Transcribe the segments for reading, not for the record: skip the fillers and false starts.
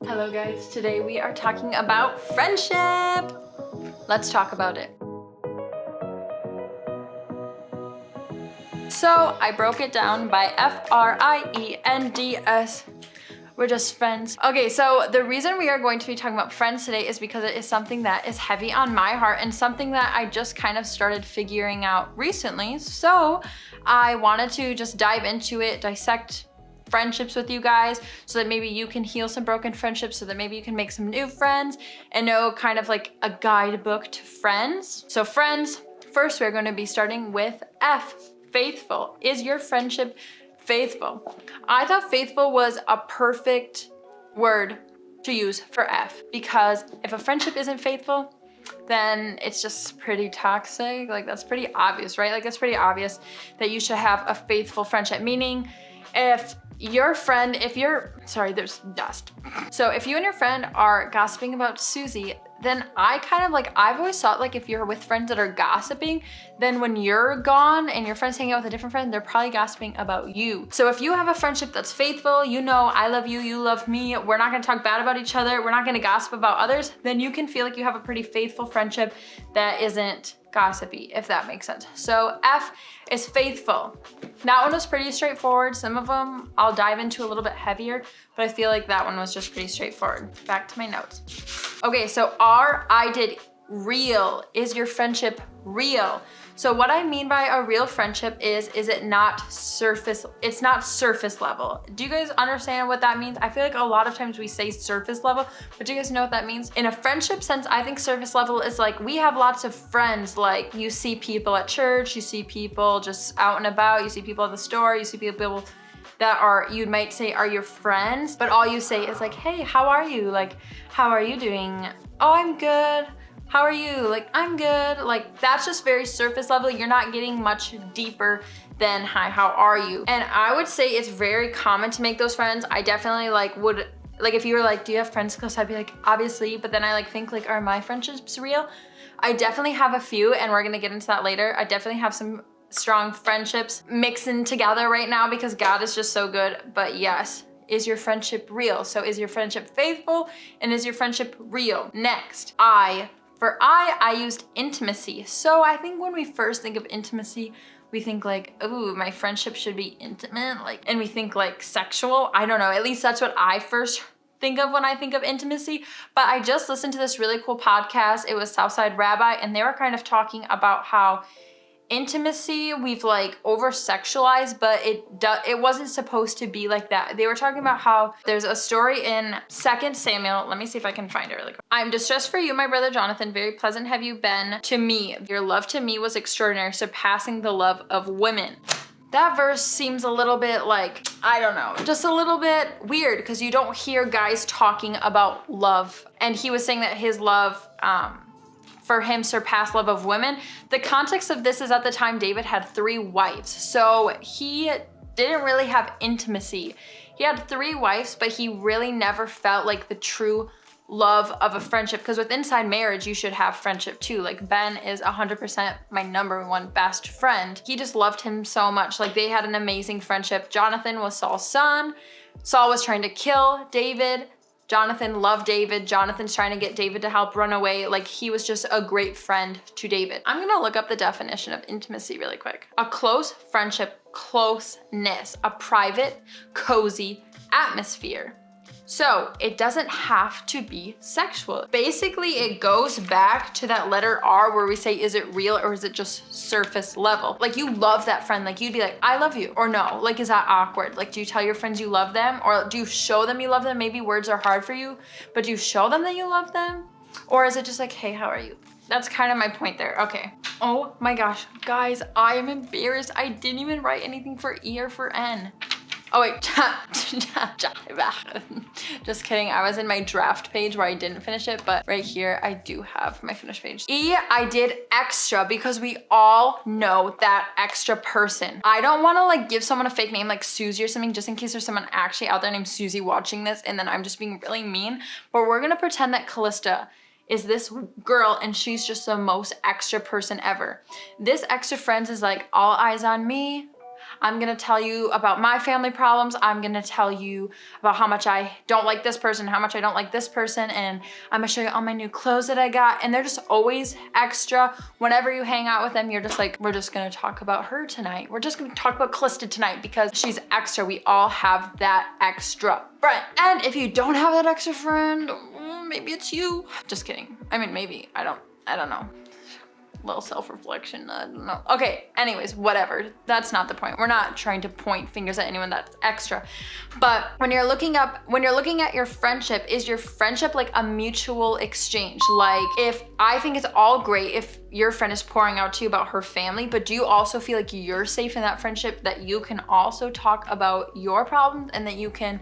Hello guys, today we are talking about friendship. Let's talk about it. So I broke it down by F.R.I.E.N.D.S. We're just friends. Okay, so the reason we are going to be talking about friends today is because it is something that is heavy on my heart and something that I just kind of started figuring out recently. So I wanted to just dive into it, dissect friendships with you guys so that maybe you can heal some broken friendships, so that maybe you can make some new friends and know kind of like a guidebook to friends. So friends, first we're going to be starting with F, faithful. Is your friendship faithful? I thought faithful was a perfect word to use for F, because if a friendship isn't faithful, then it's just pretty toxic. Like, that's pretty obvious, right? Like, it's pretty obvious that you should have a faithful friendship, meaning if your friend, there's dust. So if you and your friend are gossiping about Susie, then I've always thought, like, if you're with friends that are gossiping, then when you're gone and your friend's hanging out with a different friend, they're probably gossiping about you. So if you have a friendship that's faithful, you know, I love you, you love me, we're not gonna talk bad about each other, we're not gonna gossip about others, then you can feel like you have a pretty faithful friendship that isn't gossipy, if that makes sense. So F is faithful. That one was pretty straightforward. Some of them I'll dive into a little bit heavier, but I feel like that one was just pretty straightforward. Back to my notes. Okay, so R, I did real. Is your friendship real? So what I mean by a real friendship is it not surface, it's not surface level. Do you guys understand what that means? I feel like a lot of times we say surface level, but do you guys know what that means? In a friendship sense, I think surface level is like, we have lots of friends. Like, you see people at church, you see people just out and about, you see people at the store, you see people that are, you might say are your friends, but all you say is like, hey, how are you? Like, how are you doing? Oh, I'm good. How are you? Like, I'm good. Like, that's just very surface level. You're not getting much deeper than hi, how are you? And I would say it's very common to make those friends. I definitely would, if you were like, do you have friends close? I'd be like, obviously, but then I think like, are my friendships real? I definitely have a few, and we're gonna get into that later. I definitely have some strong friendships mixing together right now because God is just so good. But yes, is your friendship real? So is your friendship faithful, and is your friendship real? Next, For I used intimacy. So I think when we first think of intimacy, we think like, ooh, my friendship should be intimate, and we think like sexual. I don't know, at least that's what I first think of when I think of intimacy. But I just listened to this really cool podcast. It was Southside Rabbi, and they were kind of talking about how intimacy we've like over sexualized, but it wasn't supposed to be like that. They were talking about how there's a story in 2 Samuel. Let me see if I can find it really quick. I'm distressed for you, my brother Jonathan. Very pleasant have you been to me. Your love to me was extraordinary, surpassing the love of women. That verse seems a little bit like, I don't know, just a little bit weird, because you don't hear guys talking about love. And he was saying that his love, for him, surpassed love of women. The context of this is at the time David had 3 wives. So he didn't really have intimacy. He had 3 wives, but he really never felt like the true love of a friendship, because with inside marriage, you should have friendship too. Like, Ben is 100% my #1 best friend. He just loved him so much. Like, they had an amazing friendship. Jonathan was Saul's son. Saul was trying to kill David. Jonathan loved David. Jonathan's trying to get David to help run away. Like, he was just a great friend to David. I'm gonna look up the definition of intimacy really quick. A close friendship, closeness, a private, cozy atmosphere. So it doesn't have to be sexual. Basically, it goes back to that letter R where we say, is it real or is it just surface level? Like, you love that friend. Like, you'd be like, I love you, or no. Like, is that awkward? Like, do you tell your friends you love them, or do you show them you love them? Maybe words are hard for you, but do you show them that you love them? Or is it just like, hey, how are you? That's kind of my point there. Okay. Oh my gosh, guys, I am embarrassed. I didn't even write anything for E or for N. Oh wait, just kidding. I was in my draft page where I didn't finish it, but right here I do have my finished page. E, I did extra, because we all know that extra person. I don't want to like give someone a fake name like Susie or something, just in case there's someone actually out there named Susie watching this and then I'm just being really mean. But we're gonna pretend that KALISTA is this girl and she's just the most extra person ever. This extra friends is like, all eyes on me. I'm gonna tell you about my family problems. I'm gonna tell you about how much I don't like this person, how much I don't like this person, and I'm gonna show you all my new clothes that I got. And they're just always extra. Whenever you hang out with them, you're just like, we're just gonna talk about her tonight. We're just gonna talk about KALISTA tonight because she's extra. We all have that extra friend. And if you don't have that extra friend, maybe it's you. Just kidding. I mean, maybe, I don't know. Little self-reflection, I don't know. Okay, anyways, whatever. That's not the point. We're not trying to point fingers at anyone that's extra. But when you're looking at your friendship, is your friendship like a mutual exchange? Like, if I think it's all great if your friend is pouring out to you about her family, but do you also feel like you're safe in that friendship, that you can also talk about your problems and that you can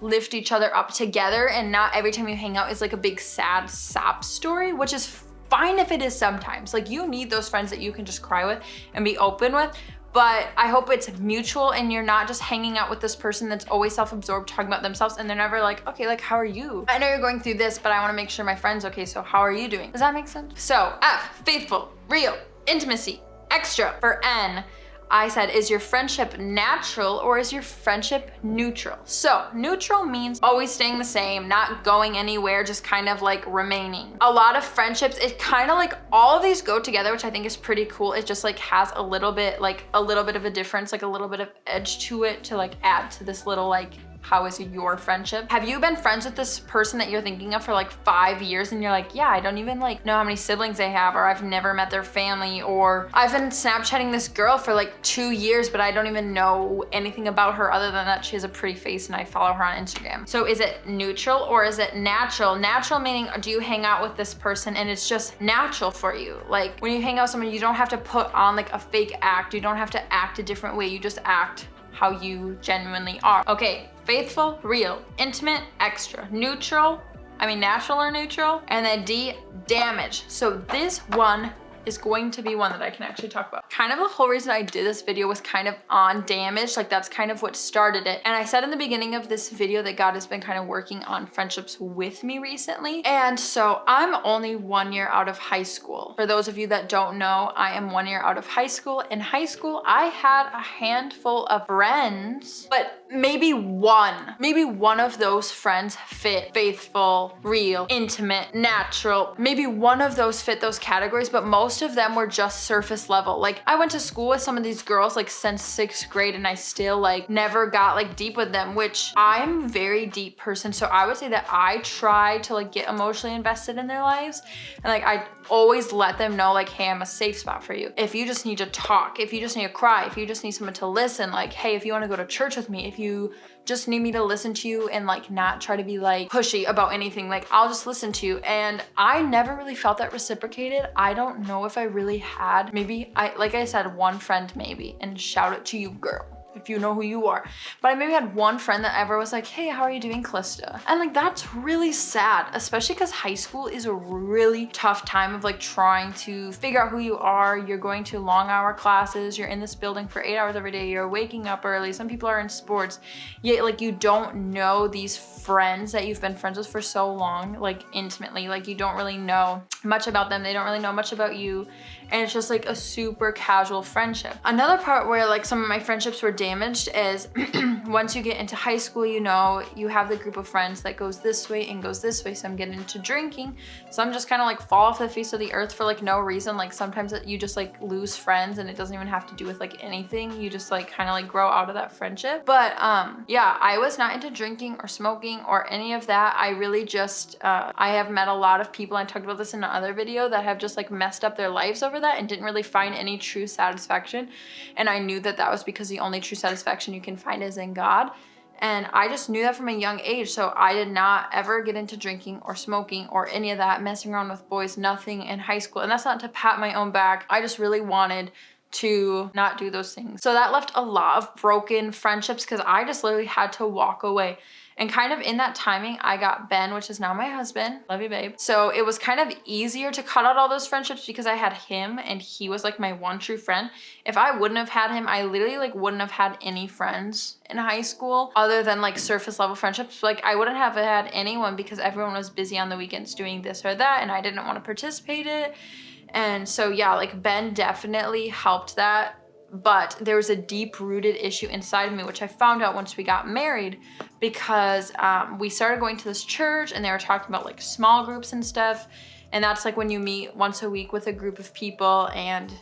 lift each other up together, and not every time you hang out is like a big sad sob story, which is fine if it is sometimes. Like, you need those friends that you can just cry with and be open with, but I hope it's mutual and you're not just hanging out with this person that's always self-absorbed talking about themselves, and they're never like, okay, like, how are you? I know you're going through this, but I wanna make sure my friend's okay, so how are you doing? Does that make sense? So F, faithful, real, intimacy, extra. For N, I said, is your friendship natural or is your friendship neutral? So neutral means always staying the same, not going anywhere, just kind of like remaining. A lot of friendships, it kind of like all of these go together, which I think is pretty cool. It just like has a little bit of a difference, like a little bit of edge to it to like add to this little like, how is your friendship? Have you been friends with this person that you're thinking of for like 5 years and you're like, yeah, I don't even like know how many siblings they have, or I've never met their family, or I've been Snapchatting this girl for like 2 years, but I don't even know anything about her other than that she has a pretty face and I follow her on Instagram. So is it neutral or is it natural? Natural meaning, do you hang out with this person and it's just natural for you? Like, when you hang out with someone, you don't have to put on like a fake act. You don't have to act a different way. You just act how you genuinely are. Okay, faithful, real, intimate, extra, neutral, natural or neutral, and then D, damage. So this one is going to be one that I can actually talk about. Kind of the whole reason I did this video was kind of on damage, like that's kind of what started it. And I said in the beginning of this video that God has been kind of working on friendships with me recently. And so I'm only 1 year out of high school. For those of you that don't know, I am 1 year out of high school. In high school, I had a handful of friends, but maybe one of those friends fit faithful, real, intimate, natural. Maybe one of those fit those categories, but most of them were just surface level. Like, I went to school with some of these girls like since 6th grade and I still like never got like deep with them, which I'm a very deep person. So I would say that I try to like get emotionally invested in their lives. And like, I always let them know like, hey, I'm a safe spot for you. If you just need to talk, if you just need to cry, if you just need someone to listen, like, hey, if you want to go to church with me, if you just need me to listen to you and like not try to be like pushy about anything, like I'll just listen to you. And I never really felt that reciprocated. I don't know if I really had. Maybe like I said, one friend maybe, and shout out to you, girl, if you know who you are. But I maybe had one friend that ever was like, hey, how are you doing, KALISTA? And like, that's really sad, especially because high school is a really tough time of like trying to figure out who you are. You're going to long hour classes, you're in this building for 8 hours every day, you're waking up early, some people are in sports, yet like you don't know these friends that you've been friends with for so long, like intimately, like you don't really know much about them, they don't really know much about you, and it's just like a super casual friendship. Another part where like some of my friendships were damaged is once you get into high school, you know, you have the group of friends that goes this way and goes this way. Some get into drinking, some just kind of like fall off the face of the earth for like no reason. Like sometimes you just like lose friends and it doesn't even have to do with like anything. You just like kind of like grow out of that friendship. But yeah, I was not into drinking or smoking or any of that. I really just, I have met a lot of people, I talked about this in another video, that have just like messed up their lives over that and didn't really find any true satisfaction. And I knew that that was because the only true satisfaction you can find is in God. And I just knew that from a young age. So I did not ever get into drinking or smoking or any of that, messing around with boys, nothing in high school. And that's not to pat my own back. I just really wanted to not do those things. So that left a lot of broken friendships because I just literally had to walk away. And kind of in that timing, I got Ben, which is now my husband. Love you, babe. So it was kind of easier to cut out all those friendships because I had him and he was like my one true friend. If I wouldn't have had him, I literally like wouldn't have had any friends in high school other than like surface level friendships. Like I wouldn't have had anyone because everyone was busy on the weekends doing this or that and I didn't want to participate in it. And so yeah, like Ben definitely helped that but there was a deep rooted issue inside of me, which I found out once we got married, because we started going to this church and they were talking about like small groups and stuff. And that's like when you meet once a week with a group of people and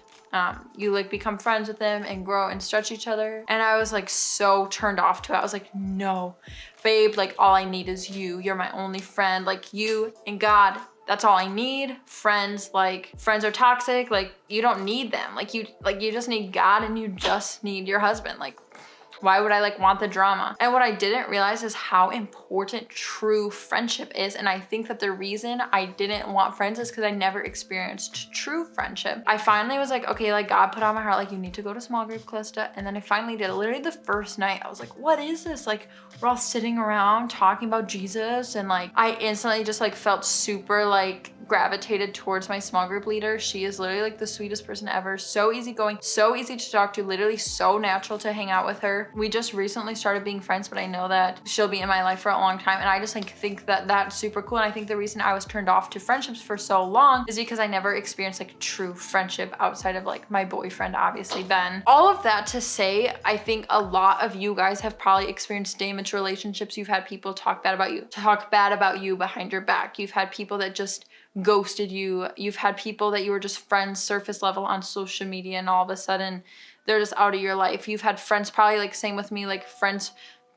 you like become friends with them and grow and stretch each other. And I was like so turned off to it. I was like, no, babe, like all I need is you. You're my only friend. Like you and God, that's all I need. Friends are toxic. Like you don't need them. Like you just need God and you just need your husband. Like why would I like want the drama? And what I didn't realize is how important true friendship is. And I think that the reason I didn't want friends is because I never experienced true friendship. I finally was like, okay, like God put on my heart, like you need to go to small group, KALISTA. And then I finally did. Literally the first night, I was like, what is this? Like we're all sitting around talking about Jesus. And like, I instantly just like felt super like gravitated towards my small group leader. She is literally like the sweetest person ever. So easygoing, so easy to talk to, literally so natural to hang out with her. We just recently started being friends, but I know that she'll be in my life for a long time. And I just like think that that's super cool. And I think the reason I was turned off to friendships for so long is because I never experienced like true friendship outside of like my boyfriend, obviously Ben. All of that to say, I think a lot of you guys have probably experienced damaged relationships. You've had people talk bad about you behind your back. You've had people that just ghosted you. You've had people that you were just friends surface level on social media and all of a sudden they're just out of your life. You've had friends, probably like same with me, like friends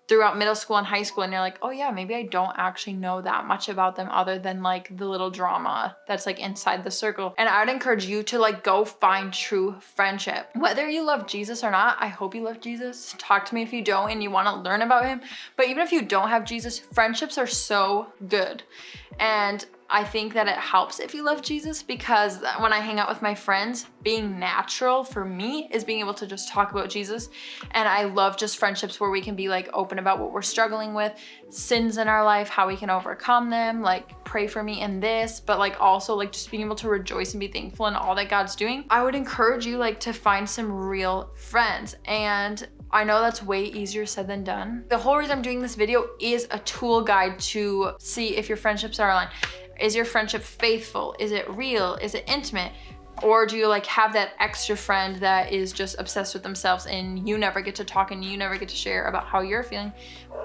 throughout middle school and high school, and you're like, oh yeah, maybe I don't actually know that much about them other than like the little drama that's like inside the circle. And I'd encourage you to like go find true friendship. Whether you love Jesus or not, I hope you love Jesus. Talk to me if you don't and you want to learn about him. But even if you don't have Jesus, friendships are so good. And I think that it helps if you love Jesus, because when I hang out with my friends, being natural for me is being able to just talk about Jesus. And I love just friendships where we can be like open about what we're struggling with, sins in our life, how we can overcome them, like pray for me in this, but like also like just being able to rejoice and be thankful in all that God's doing. I would encourage you like to find some real friends. And I know that's way easier said than done. The whole reason I'm doing this video is a tool guide to see if your friendships are aligned. Is your friendship faithful? Is it real? Is it intimate? Or do you like have that extra friend that is just obsessed with themselves and you never get to talk and you never get to share about how you're feeling?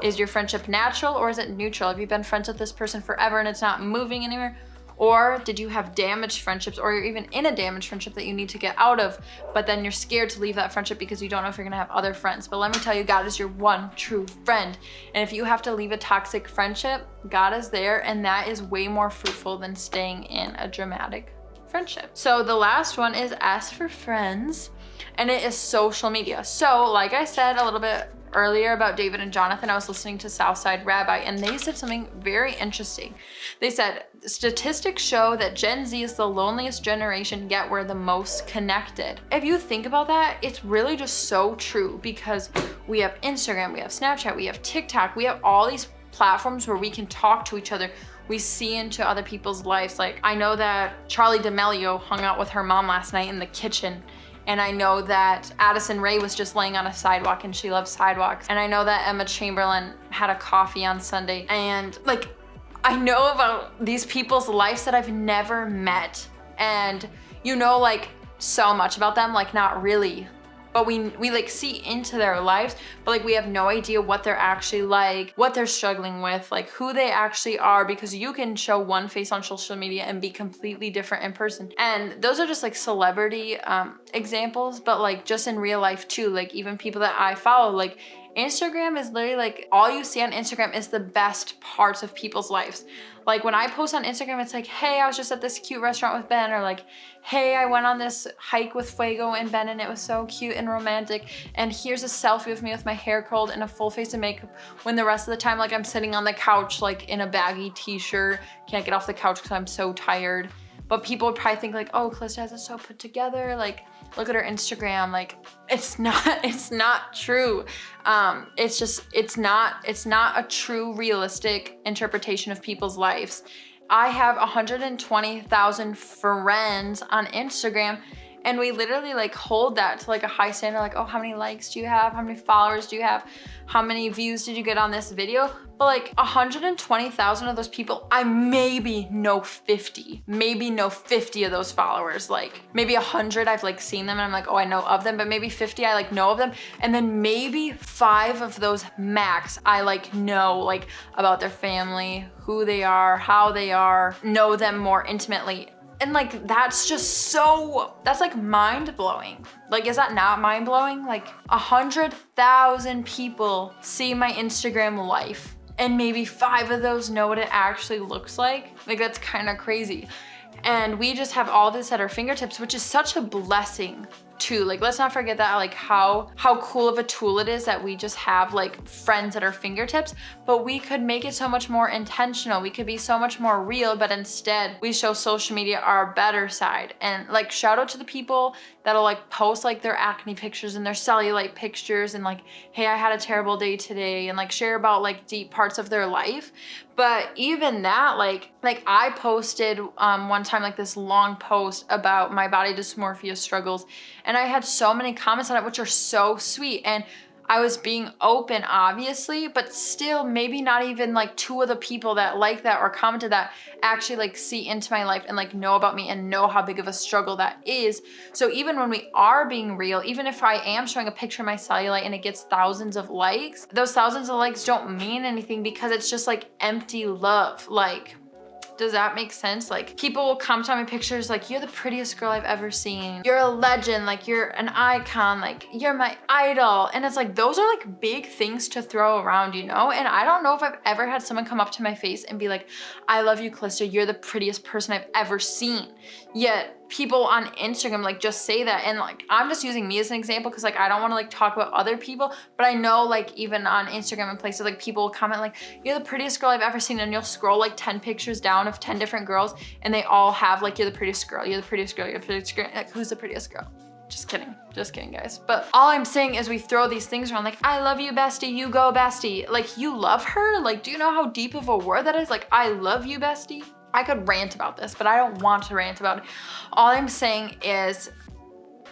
Is your friendship natural or is it neutral? Have you been friends with this person forever and it's not moving anywhere? Or did you have damaged friendships, or you're even in a damaged friendship that you need to get out of, but then you're scared to leave that friendship because you don't know if you're gonna have other friends. But let me tell you, God is your one true friend. And if you have to leave a toxic friendship, God is there, and that is way more fruitful than staying in a dramatic friendship. So the last one is ask for friends, and it is social media. So like I said a little bit earlier about David and Jonathan, I was listening to Southside Rabbi and they said something very interesting. They said, statistics show that Gen Z is the loneliest generation, yet we're the most connected. If you think about that, it's really just so true, because we have Instagram, we have Snapchat, we have TikTok, we have all these platforms where we can talk to each other. We see into other people's lives. Like I know that Charlie D'Amelio hung out with her mom last night in the kitchen. And I know that Addison Rae was just laying on a sidewalk and she loves sidewalks. And I know that Emma Chamberlain had a coffee on Sunday. And like, I know about these people's lives that I've never met. And you know like so much about them, like not really. But we like see into their lives, but like we have no idea what they're actually like, what they're struggling with, like who they actually are, because you can show one face on social media and be completely different in person. And those are just like celebrity examples, but like just in real life too, like even people that I follow, like Instagram is literally like all you see on Instagram is the best parts of people's lives. Like when I post on Instagram, it's like, hey, I was just at this cute restaurant with Ben, or like, hey, I went on this hike with Fuego and Ben and it was so cute and romantic. And here's a selfie of me with my hair curled and a full face of makeup, when the rest of the time, like I'm sitting on the couch, like in a baggy t-shirt, can't get off the couch because I'm so tired. But people would probably think like, oh, KALISTA has it so put together. Like, look at her Instagram. Like, it's not true. It's not a true realistic interpretation of people's lives. I have 120,000 friends on Instagram, And we literally like hold that to like a high standard, like, oh, how many likes do you have? How many followers do you have? How many views did you get on this video? But like 120,000 of those people, I maybe know 50 of those followers. Like maybe 100 I've like seen them and I'm like, oh, I know of them, but maybe 50 I like know of them. And then maybe 5 of those max I like know like about their family, who they are, how they are, know them more intimately. And like, that's just so, that's like mind blowing. Like, is that not mind blowing? Like 100,000 people see my Instagram life and maybe 5 of those know what it actually looks like. Like, that's kind of crazy. And we just have all this at our fingertips, which is such a blessing too. Like, let's not forget that, like how cool of a tool it is that we just have like friends at our fingertips, but we could make it so much more intentional. We could be so much more real, but instead we show social media our better side. And like, shout out to the people that'll like post like their acne pictures and their cellulite pictures and like, hey, I had a terrible day today, and like share about like deep parts of their life. But even that, like I posted one time like this long post about my body dysmorphia struggles, and I had so many comments on it, which are so sweet. And I was being open, obviously, but still maybe not even like 2 of the people that like that or commented that actually like see into my life and like know about me and know how big of a struggle that is. So even when we are being real, even if I am showing a picture of my cellulite and it gets thousands of likes, those thousands of likes don't mean anything because it's just like empty love. Like, does that make sense? Like, people will comment on my pictures like, you're the prettiest girl I've ever seen. You're a legend, like you're an icon, like you're my idol. And it's like, those are like big things to throw around, you know? And I don't know if I've ever had someone come up to my face and be like, I love you, KALISTA, you're the prettiest person I've ever seen. Yet people on Instagram like just say that. And like, I'm just using me as an example because like, I don't want to like talk about other people, but I know like even on Instagram and places, like people will comment like, you're the prettiest girl I've ever seen. And you'll scroll like 10 pictures down of 10 different girls and they all have like, you're the prettiest girl, you're the prettiest girl, you're the prettiest girl. Like, who's the prettiest girl? Just kidding guys. But all I'm saying is we throw these things around like, I love you, bestie, you go, bestie. Like, you love her? Like, do you know how deep of a word that is? Like, I love you, bestie. I could rant about this, but I don't want to rant about it. All I'm saying is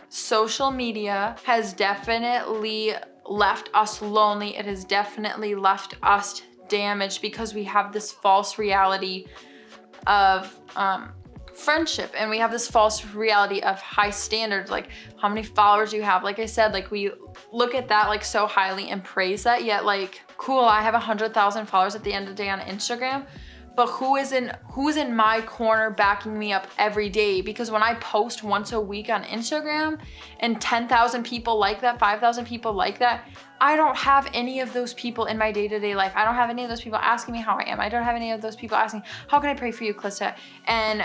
social media has definitely left us lonely. It has definitely left us damaged because we have this false reality of friendship, and we have this false reality of high standards, like how many followers you have. Like I said, like we look at that like so highly and praise that, yet like, cool, I have 100,000 followers at the end of the day on Instagram, but who's in my corner backing me up every day? Because when I post once a week on Instagram and 10,000 people like that, 5,000 people like that, I don't have any of those people in my day-to-day life. I don't have any of those people asking me how I am. I don't have any of those people asking, how can I pray for you, KALISTA? And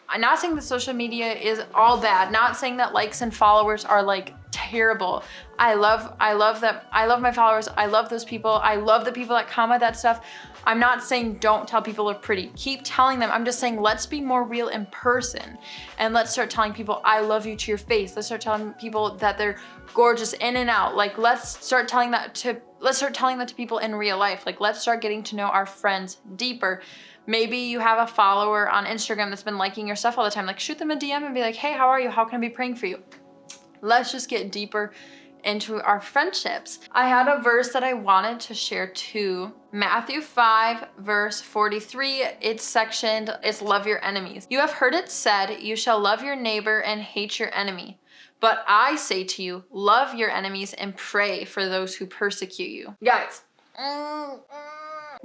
I'm not saying that social media is all bad, not saying that likes and followers are like terrible. I love them. I love my followers. I love those people. I love the people that comment that stuff. I'm not saying don't tell people they're pretty. Keep telling them. I'm just saying let's be more real in person, and let's start telling people I love you to your face. Let's start telling people that they're gorgeous in and out. Like, let's start telling that to people in real life. Like, let's start getting to know our friends deeper. Maybe you have a follower on Instagram that's been liking your stuff all the time. Like, shoot them a DM and be like, hey, how are you? How can I be praying for you? Let's just get deeper into our friendships. I had a verse that I wanted to share too. Matthew 5 verse 43, it's sectioned, it's love your enemies. You have heard it said, you shall love your neighbor and hate your enemy. But I say to you, love your enemies and pray for those who persecute you. Guys,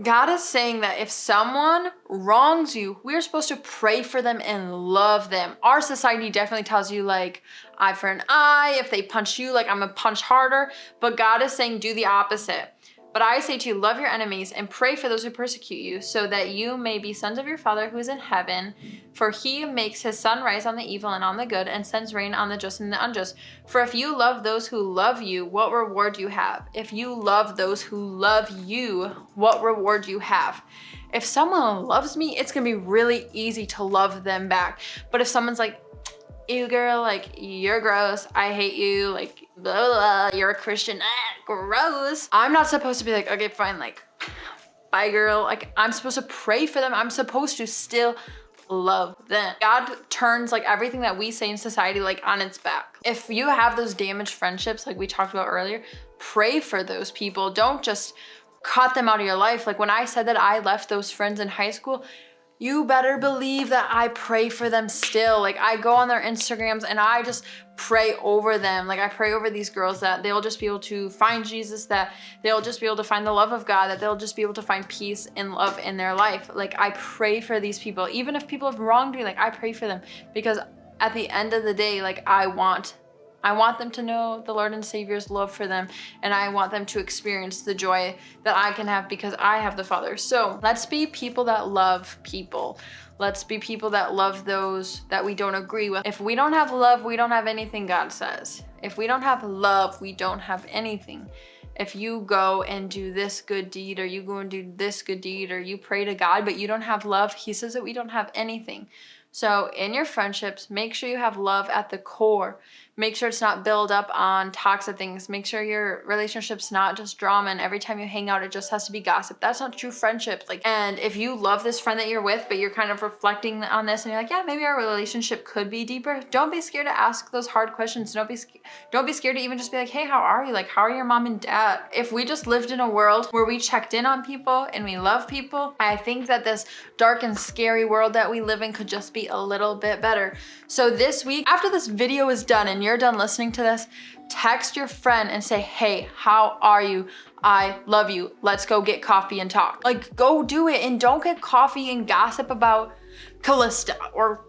God is saying that if someone wrongs you, we're supposed to pray for them and love them. Our society definitely tells you like, eye for an eye. If they punch you, like I'm gonna punch harder. But God is saying do the opposite. But I say to you, love your enemies and pray for those who persecute you, so that you may be sons of your Father who is in heaven. For he makes his sun rise on the evil and on the good, and sends rain on the just and the unjust. For if you love those who love you, what reward do you have? If you love those who love you, what reward do you have? If someone loves me, it's gonna be really easy to love them back. But if someone's like, ew girl, like you're gross, I hate you, like blah, blah, blah, you're a Christian, gross. I'm not supposed to be like, okay, fine, like bye girl. Like I'm supposed to pray for them. I'm supposed to still love them. God turns like everything that we say in society like on its back. If you have those damaged friendships like we talked about earlier, pray for those people. Don't just cut them out of your life. Like when I said that I left those friends in high school, you better believe that I pray for them still. Like I go on their Instagrams and I just pray over them. Like I pray over these girls that they'll just be able to find Jesus, that they'll just be able to find the love of God, that they'll just be able to find peace and love in their life. Like I pray for these people. Even if people have wronged me, like I pray for them, because at the end of the day, like I want them to know the Lord and Savior's love for them, and I want them to experience the joy that I can have because I have the Father. So let's be people that love people. Let's be people that love those that we don't agree with. If we don't have love, we don't have anything, God says. If we don't have love, we don't have anything. If you go and do this good deed, or you go and do this good deed, or you pray to God, but you don't have love, He says that we don't have anything. So in your friendships, make sure you have love at the core. Make sure it's not built up on toxic things. Make sure your relationship's not just drama and every time you hang out, it just has to be gossip. That's not true friendship. Like, and if you love this friend that you're with, but you're kind of reflecting on this and you're like, yeah, maybe our relationship could be deeper. Don't be scared to ask those hard questions. Don't be scared to even just be like, hey, how are you? Like, how are your mom and dad? If we just lived in a world where we checked in on people and we love people, I think that this dark and scary world that we live in could just be a little bit better. So this week, after this video is done and you're done listening to this, text your friend and say, hey, how are you? I love you. Let's go get coffee and talk. Like, go do it, and don't get coffee and gossip about KALISTA, or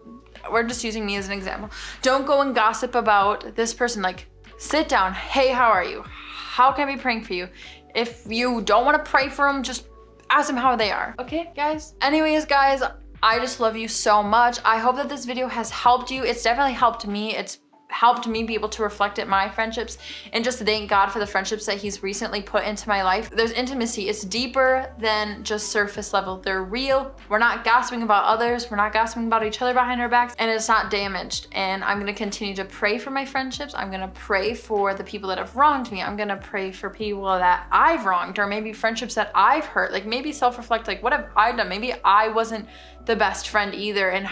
we're just using me as an example. Don't go and gossip about this person. Like, sit down. Hey, how are you? How can I be praying for you? If you don't want to pray for them, just ask them how they are. Okay, guys? Anyways, guys, I just love you so much. I hope that this video has helped you. It's definitely helped me. It's helped me be able to reflect at my friendships and just thank God for the friendships that He's recently put into my life. There's intimacy. It's deeper than just surface level. They're real. We're not gossiping about others. We're not gossiping about each other behind our backs, and it's not damaged. And I'm going to continue to pray for my friendships. I'm going to pray for the people that have wronged me. I'm going to pray for people that I've wronged, or maybe friendships that I've hurt. Like, maybe self-reflect, like, what have I done? Maybe I wasn't the best friend either, and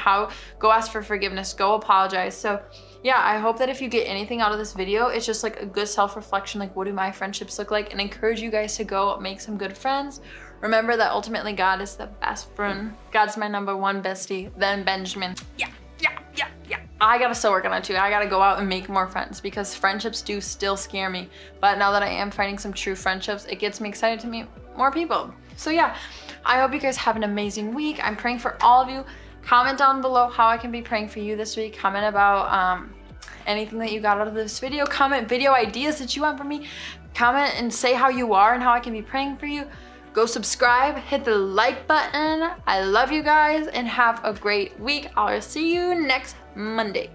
go ask for forgiveness, go apologize. So yeah, I hope that if you get anything out of this video, it's just like a good self-reflection, like what do my friendships look like, and encourage you guys to go make some good friends. Remember that ultimately God is the best friend. God's my #1 bestie, then Benjamin. Yeah. I gotta still work on that too. I gotta go out and make more friends, because friendships do still scare me. But now that I am finding some true friendships, it gets me excited to meet more people. So yeah, I hope you guys have an amazing week. I'm praying for all of you. Comment down below how I can be praying for you this week. Comment about anything that you got out of this video. Comment video ideas that you want from me. Comment and say how you are and how I can be praying for you. Go subscribe, hit the like button. I love you guys and have a great week. I'll see you next Monday.